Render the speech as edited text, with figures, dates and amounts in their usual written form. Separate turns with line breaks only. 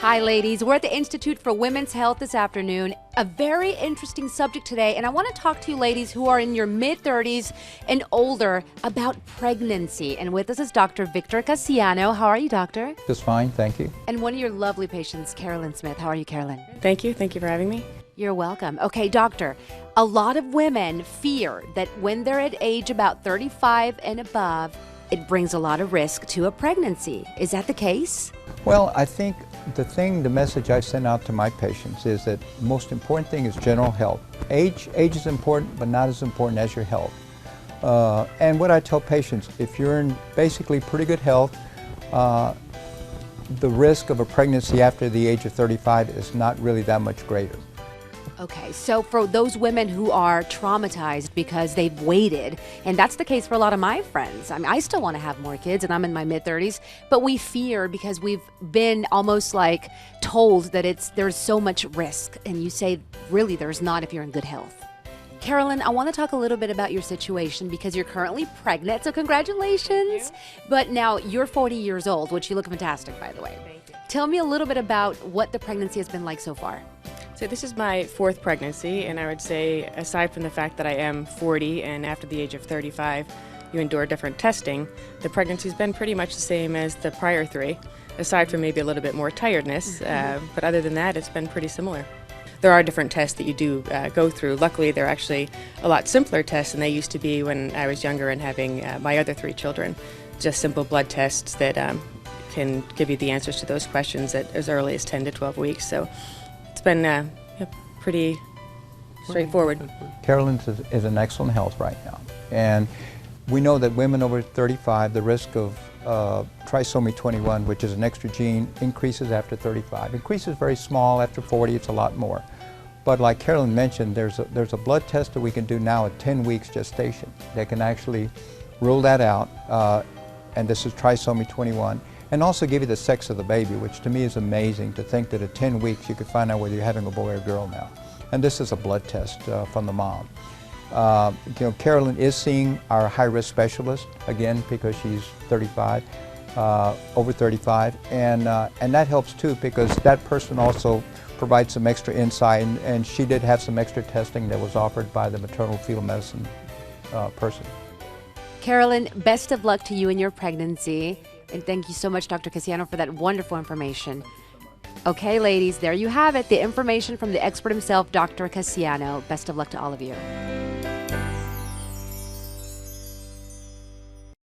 Hi, ladies. We're at the Institute for Women's Health this afternoon. A very interesting subject today, and I want to talk to you ladies who are in your mid-30s and older about pregnancy. And with us is Dr. Victor Casiano. How are you, doctor?
Just fine, thank you.
And one of your lovely patients, Carolyn Smith. How are you, Carolyn?
Thank you. Thank you for having me.
You're welcome. Okay, doctor, a lot of women fear that when they're at age about 35 and above, it brings a lot of risk to a pregnancy. Is that the case?
Well, I think the message I send out to my patients is that the most important thing is general health. Age is important, but not as important as your health. And what I tell patients, if you're in basically pretty good health, the risk of a pregnancy after the age of 35 is not really that much greater.
Okay, so for those women who are traumatized because they've waited, and that's the case for a lot of my friends. I mean, I still want to have more kids, and I'm in my mid-30s, but we fear because we've been almost like told that there's so much risk, and you say, really, there's not if you're in good health. Carolyn, I want to talk a little bit about your situation because you're currently pregnant, so congratulations. But now you're 40 years old, which you look fantastic, by the way.
Thank you.
Tell me a little bit about what the pregnancy has been like so far.
So this is my fourth pregnancy, and I would say, aside from the fact that I am 40 and after the age of 35, you endure different testing, the pregnancy's been pretty much the same as the prior three, aside from maybe a little bit more tiredness. But other than that, it's been pretty similar. There are different tests that you do go through. Luckily, they're actually a lot simpler tests than they used to be when I was younger and having my other three children. Just simple blood tests that can give you the answers to those questions at as early as 10 to 12 weeks. So it's been pretty straightforward.
Carolyn is in excellent health right now. And we know that women over 35, the risk of trisomy 21, which is an extra gene, increases after 35. Increases very small. After 40, it's a lot more. But like Carolyn mentioned, there's a blood test that we can do now at 10 weeks gestation that can actually rule that out. And this is trisomy 21. And also give you the sex of the baby, which to me is amazing to think that at 10 weeks you could find out whether you're having a boy or a girl now. And this is a blood test from the mom. Carolyn is seeing our high-risk specialist, again, because she's 35, over 35. And that helps too, because that person also provides some extra insight, and she did have some extra testing that was offered by the maternal fetal medicine person.
Carolyn, best of luck to you in your pregnancy. And thank you so much, Dr. Casiano, for that wonderful information. Okay, ladies, there you have it. The information from the expert himself, Dr. Casiano. Best of luck to all of you.